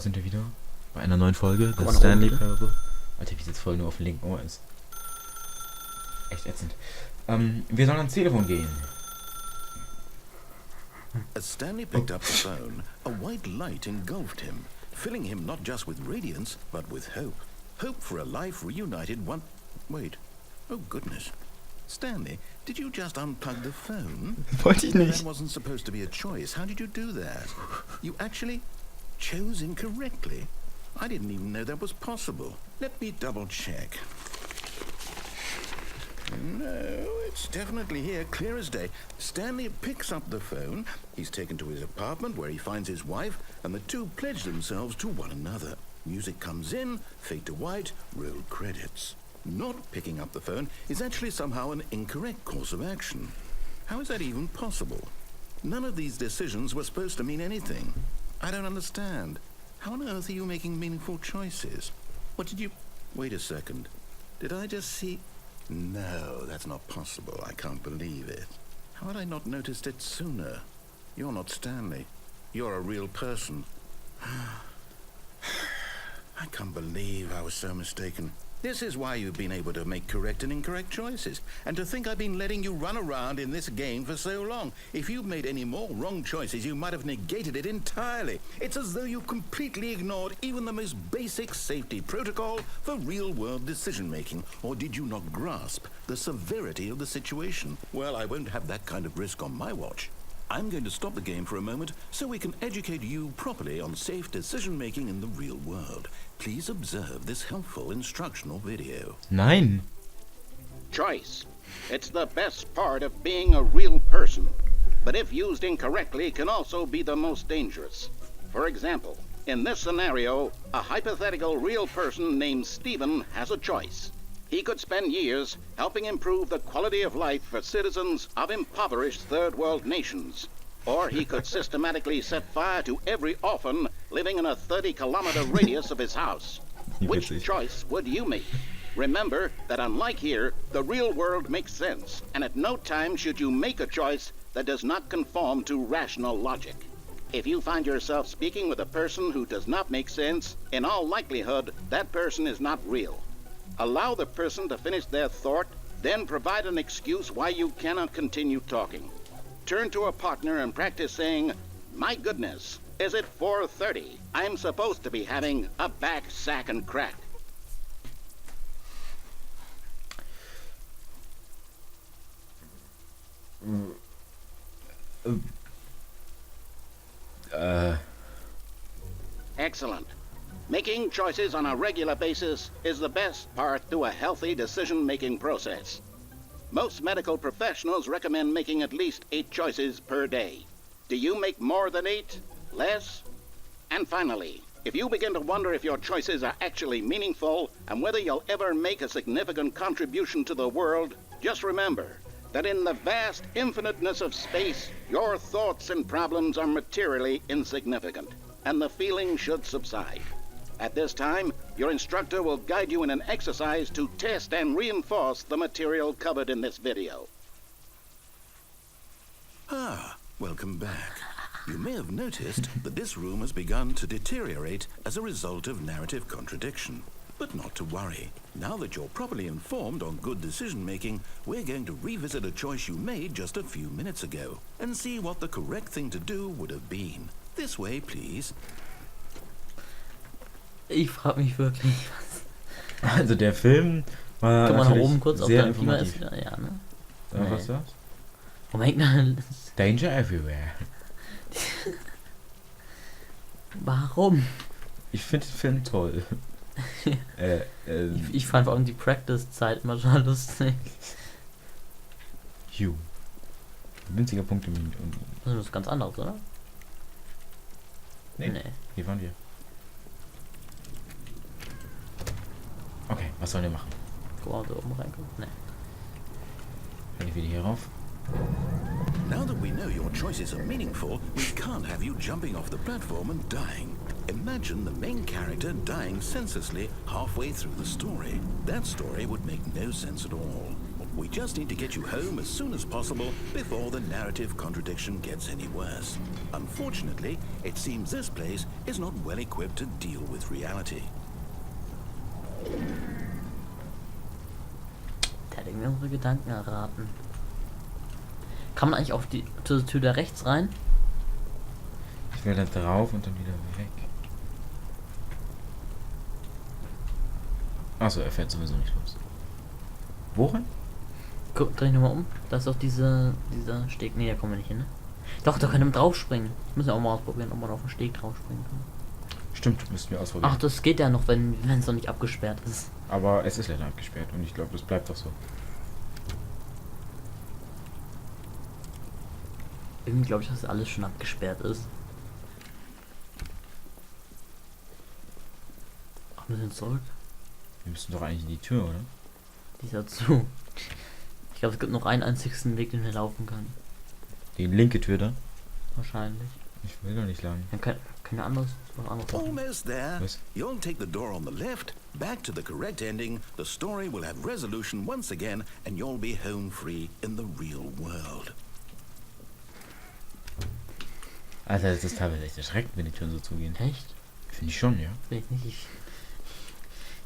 sind wir wieder bei einer neuen Folge des Stanley Parable. Alter, wie es jetzt voll nur auf dem linken Ohr ist. Echt ätzend. Wir sollen ans Telefon gehen. As Stanley picked up the phone, a white light engulfed him, filling him not just with radiance, but with hope. Hope for a life reunited one... Wait. Oh, goodness. Stanley, did you just unplug the phone? Wollte ich nicht. That wasn't supposed to be a choice. How did you do that? You actually chose incorrectly? I didn't even know that was possible. Let me double check. No, it's definitely here, clear as day. Stanley picks up the phone. He's taken to his apartment where he finds his wife, and the two pledge themselves to one another. Music comes in, fade to white, roll credits. Not picking up the phone is actually somehow an incorrect course of action. How is that even possible? None of these decisions were supposed to mean anything. I don't understand. How on earth are you making meaningful choices? What did you... Wait a second. Did I just see... No, that's not possible. I can't believe it. How had I not noticed it sooner? You're not Stanley. You're a real person. I can't believe I was so mistaken. This is why you've been able to make correct and incorrect choices. And to think I've been letting you run around in this game for so long. If you've made any more wrong choices, you might have negated it entirely. It's as though you completely ignored even the most basic safety protocol for real-world decision-making. Or did you not grasp the severity of the situation? Well, I won't have that kind of risk on my watch. I'm going to stop the game for a moment so we can educate you properly on safe decision-making in the real world. Please observe this helpful instructional video. Nein. Choice. It's the best part of being a real person. But if used incorrectly, can also be the most dangerous. For example, in this scenario, a hypothetical real person named Stephen has a choice. He could spend years helping improve the quality of life for citizens of impoverished third world nations. Or he could systematically set fire to every orphan living in a 30-kilometer radius of his house. Which choice would you make? Remember that unlike here, the real world makes sense, and at no time should you make a choice that does not conform to rational logic. If you find yourself speaking with a person who does not make sense, in all likelihood, that person is not real. Allow the person to finish their thought, then provide an excuse why you cannot continue talking. Turn to a partner and practice saying, "My goodness, is it 4:30? I'm supposed to be having a back, sack, and crack." Excellent. Making choices on a regular basis is the best part to a healthy decision-making process. Most medical professionals recommend making at least 8 choices per day. Do you make more than 8? Less? And finally, if you begin to wonder if your choices are actually meaningful and whether you'll ever make a significant contribution to the world, just remember that in the vast infiniteness of space, your thoughts and problems are materially insignificant, and the feeling should subside. At this time, your instructor will guide you in an exercise to test and reinforce the material covered in this video. Ah, welcome back. You may have noticed that this room has begun to deteriorate as a result of narrative contradiction. But not to worry. Now that you're properly informed on good decision-making, we're going to revisit a choice you made just a few minutes ago and see what the correct thing to do would have been. This way, please. Ich frage mich wirklich, was... Also der Film war Kann man nach natürlich oben kurz auf sehr deinem Klima informativ. ist wieder, ja, ne? Was ist das? Warum hängt da... Danger everywhere. Warum? Ich finde den Film toll. Ich fand vor allem die Practice-Zeit immer schon lustig. Hugh. Winziger Punkt im... Das ist ganz anderes, oder? Nee. Hier waren wir. Okay, was sollen wir machen? Guck mal, da oben reinkommen. Nee. Kann ich wieder hier rauf? Now that we know your choices are meaningful, we can't have you jumping off the platform and dying. Imagine the main character dying senselessly halfway through the story. That story would make no sense at all. Or We just need to get you home as soon as possible before the narrative contradiction gets any worse. Unfortunately, it seems this place is not well equipped to deal with reality. Der hat irgendwie unsere Gedanken erraten. Kann man eigentlich auf die Tür da rechts rein? Ich will da drauf und dann wieder weg. Achso, er fährt sowieso nicht los. Wohin? Guck, dreh ich nochmal um. Da ist doch dieser Steg. Nee, da kommen wir nicht hin, ne? Doch, da können wir drauf springen. Müssen wir auch mal ausprobieren, ob man auf den Steg drauf springen kann. Stimmt, müssten wir ausprobieren. Ach, das geht ja noch, wenn es noch nicht abgesperrt ist. Aber es ist leider abgesperrt und ich glaube, das bleibt doch so. Irgendwie glaube ich, dass alles schon abgesperrt ist. Ach, wir sind zurück. Wir müssen doch eigentlich in die Tür, oder? Die ist ja zu. Ich glaube, es gibt noch einen einzigen Weg, den wir laufen können. Die linke Tür da? Wahrscheinlich. Ich will doch nicht lang. Dann können wir was anderes machen. Almost there. Was? You'll take the door on the left, back to the correct ending. The story will have resolution once again, and you'll be home free in the real world. Alter, das ist teilweise echt erschreckend, wenn die Türen so zugehen. Echt? Finde ich schon, ja. Will ich nicht.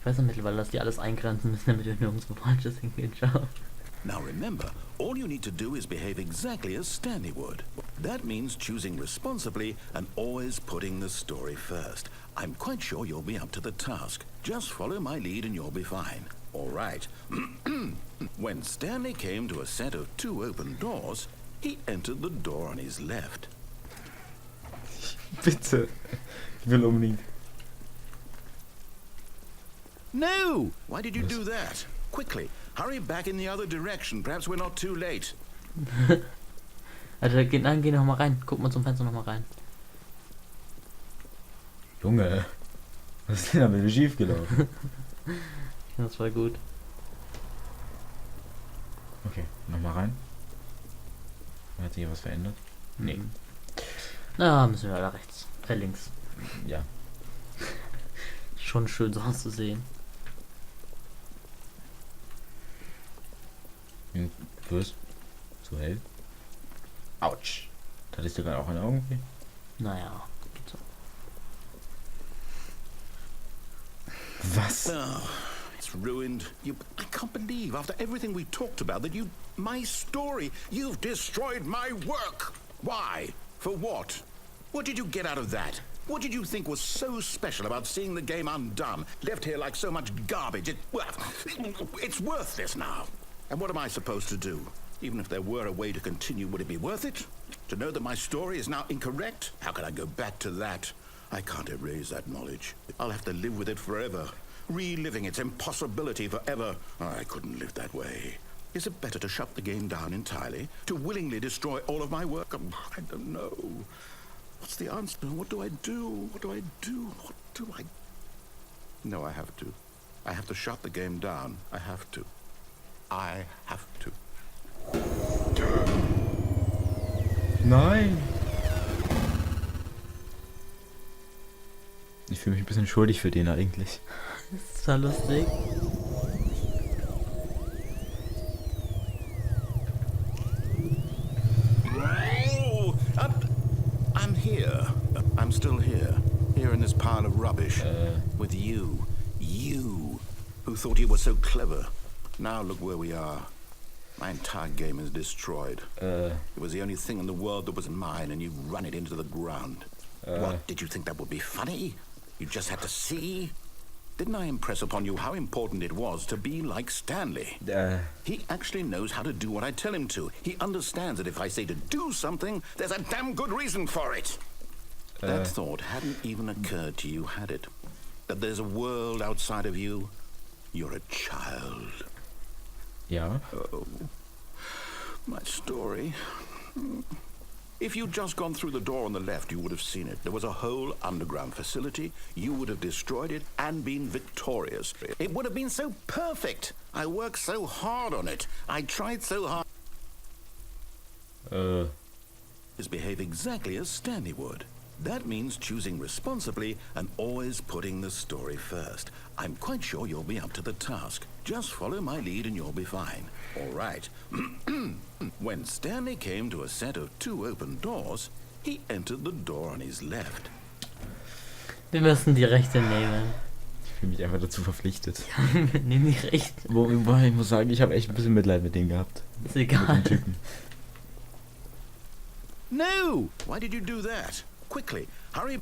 Ich weiß ja mittlerweile, dass die alles eingrenzen müssen, damit wir nirgendwo falsches hingehen. Ciao. Now remember, all you need to do is behave exactly as Stanley would. That means choosing responsibly and always putting the story first. I'm quite sure you'll be up to the task. Just follow my lead and you'll be fine. All right. When Stanley came to a set of 2 open doors, he entered the door on his left. Bitte. Ich will unbedingt. No! Why did you do that? Quickly, hurry back in the other direction. Perhaps we're not too late. Also, geh noch mal rein. Guck mal zum Fenster noch mal rein. Junge. Was ist denn da mit mir schief gelaufen? Das war gut. Okay, nochmal rein. Hat sich hier was verändert? Nee. Na, müssen wir da rechts. Links. Ja. Schon schön so auszusehen. Was? Zu hell? Autsch. Da ist dir gerade auch eine Augenweh. Naja, geht so. Was? Oh, it's ruined. I can't believe, after everything we talked about, that my story, you've destroyed my work. Why? For what? What did you get out of that? What did you think was so special about seeing the game undone, left here like so much garbage? It's worthless now. And what am I supposed to do? Even if there were a way to continue, would it be worth it? To know that my story is now incorrect? How can I go back to that? I can't erase that knowledge. I'll have to live with it forever, reliving its impossibility forever. I couldn't live that way. Is it better to shut the game down entirely? To willingly destroy all of my work? I don't know. What's the answer? What do I do? What do I do? What do I... No, I have to. I have to shut the game down. I have to. I have to. Nein! Ich fühle mich ein bisschen schuldig für den eigentlich. Das ist total lustig. I'm here. I'm still here. Here in this pile of rubbish. With you. You. Who thought you were so clever. Now look where we are. My entire game is destroyed. It was the only thing in the world that was mine, and you run it into the ground. What, did you think that would be funny? You just had to see? Didn't I impress upon you how important it was to be like Stanley? He actually knows how to do what I tell him to. He understands that if I say to do something, there's a damn good reason for it. That thought hadn't even occurred to you, had it? That there's a world outside of you? You're a child. Ja. Oh, my story. If you'd just gone through the door on the left, you would have seen it. There was a whole underground facility. You would have destroyed it and been victorious. It would have been so perfect. I worked so hard on it. I tried so hard. Behave exactly as Stanley would. That means choosing responsibly and always putting the story first. I'm quite sure you'll be up to the task. Just follow my lead and you'll be fine. All right. When Stanley came to a set of 2 open doors, he entered the door on his left. Wir müssen die Rechte nehmen. Ich fühle mich einfach dazu verpflichtet. Wir nehmen die Rechte. Wobei ich muss sagen, ich habe echt ein bisschen Mitleid mit dem gehabt. Ist egal. Mit dem Typen. No! Why did you do that? Quickly, hurry.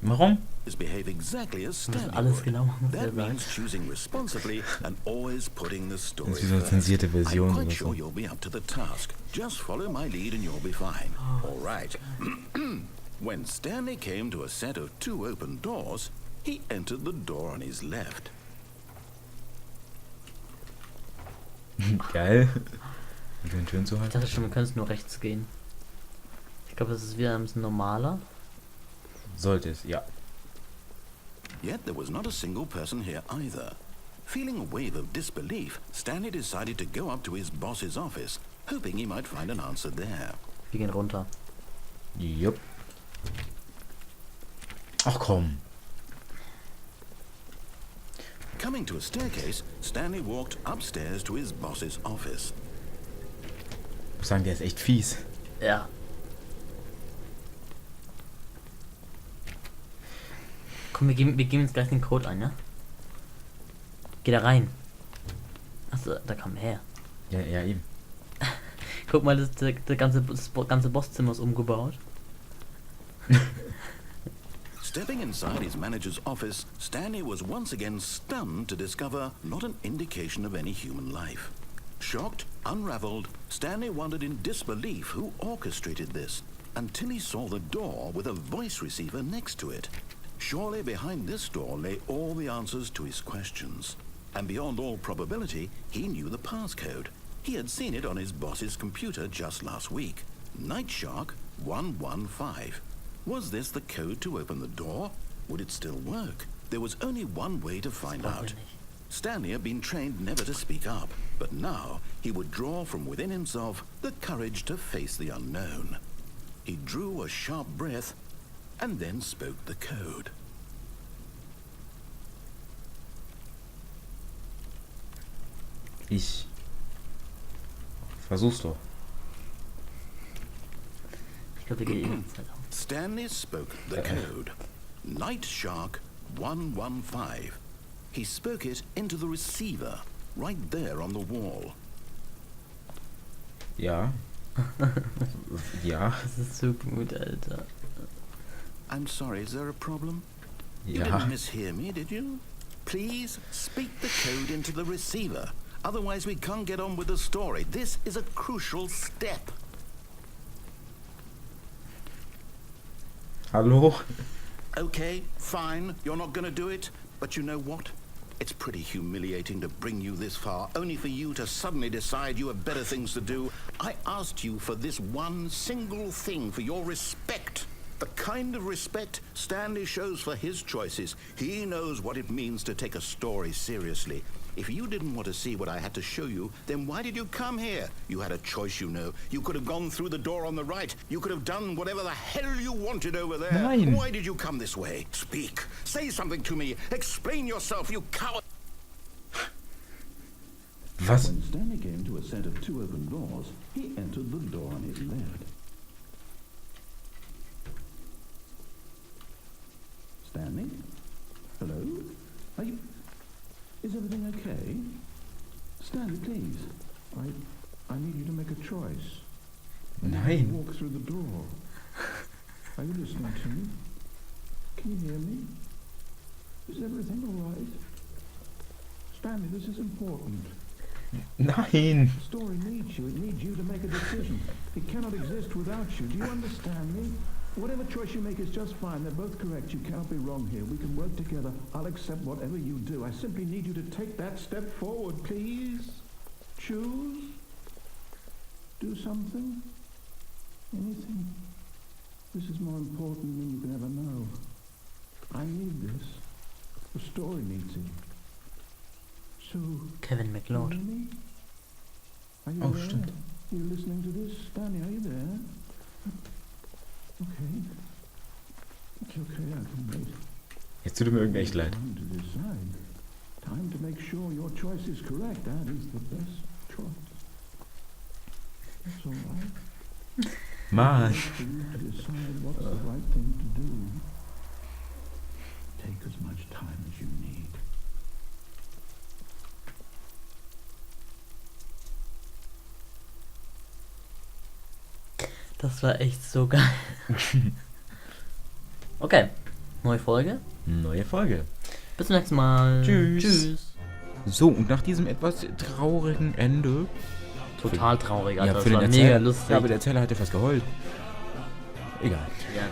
Warum? Behave exactly as Wir müssen Stanley alles would. genau machen, was er That sagt. means choosing responsibly and always putting the story Das ist wie so eine first. zensierte I'm Version quite oder sure so. you'll be up to the task. Just follow my lead and you'll be fine. All right. When Stanley came to a set of 2 open doors, he entered the door on his left. Geil. Mit den Türen zu Ich halten. dachte schon, wir können es nur rechts gehen. Ich glaube, das ist wieder ein bisschen normaler. Sollte es, ja. Yet there was not a single person here either. Feeling a wave of disbelief, Stanley decided to go up to his boss's office, hoping he might find an answer there. Wir gehen runter. Jupp. Ach komm. Coming to a staircase, Stanley walked upstairs to his boss's office. Ich muss sagen, der ist echt fies. Ja. Komm, wir geben jetzt gleich den Code ein, ne? Geh da rein. Achso, da kam er her. Ja, ja, eben. Guck mal, das ganze Bosszimmer ist umgebaut. Stepping inside his manager's office, Stanley was once again stunned to discover not an indication of any human life. Shocked, unraveled, Stanley wondered in disbelief who orchestrated this, until he saw the door with a voice receiver next to it. Surely behind this door lay all the answers to his questions. And beyond all probability, he knew the passcode. He had seen it on his boss's computer just last week. Night Shark 115. Was this the code to open the door? Would it still work? There was only one way to find out. Stanley had been trained never to speak up, but now he would draw from within himself the courage to face the unknown. He drew a sharp breath and then spoke the code. Ich versuch's doch. Ich glaube, wir gehen jetzt halt auf. Stanley spoke the code. Night Shark 115. He spoke it into the receiver, right there on the wall. Ja. Ja. Das ist so gut, Alter. I'm sorry, is there a problem? You Ja. didn't mishear me, did you? Please speak the code into the receiver. Otherwise we can't get on with the story. This is a crucial step. Hallo? Okay, fine, you're not gonna do it. But you know what? It's pretty humiliating to bring you this far, only for you to suddenly decide you have better things to do. I asked you for this one single thing, for your respect. The kind of respect Stanley shows for his choices. He knows what it means to take a story seriously. If you didn't want to see what I had to show you, then why did you come here? You had a choice, you know. You could have gone through the door on the right. You could have done whatever the hell you wanted over there. Nein. Why did you come this way? Speak. Say something to me. Explain yourself, you coward. Was? When Stanley came to a set of 2 open doors, he entered the door on his left. Stanley? Hello? Are you... Is everything okay? Stanley, please. I need you to make a choice. Nein. Walk through the door. Are you listening to me? Can you hear me? Is everything all right? Stanley, this is important. Nein. The story needs you. It needs you to make a decision. It cannot exist without you. Do you understand me? Whatever choice you make is just fine. They're both correct. You cannot be wrong here. We can work together. I'll accept whatever you do. I simply need you to take that step forward, please. Choose. Do something. Anything. This is more important than you can ever know. I need this. The story needs it. So... Kevin McLeod. Hear me? Are you Oh, there? stimmt. You listening to this? Stanley, are you there? Okay. It's okay, I can wait. Jetzt tut mir irgendwie echt leid. Time to decide. Time to make sure your choice is correct. That is the best choice. That's all right. Mann. For you to decide what's the right thing to do. Take as much time as you need. Das war echt so geil. Okay, neue Folge. Neue Folge. Bis zum nächsten Mal. Tschüss. Tschüss. So, und nach diesem etwas traurigen Ende. Total traurig, Alter. Ja, Das für den war Erzähler. mega lustig. Ja, aber der Erzähler hatte fast geheult. Egal. Ja,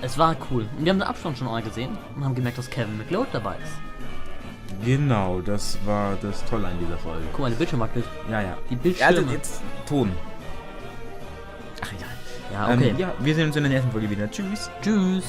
es war cool. Und wir haben den Abstand schon mal gesehen und haben gemerkt, dass Kevin McLeod dabei ist. Genau, das war das Tolle an dieser Folge. Guck mal, der Bildschirm wackelt. Ja, ja. Die Bildschirme. Also jetzt Ton. Ach egal. Ja, okay. Ja, wir sehen uns in der nächsten Folge wieder. Tschüss. Tschüss.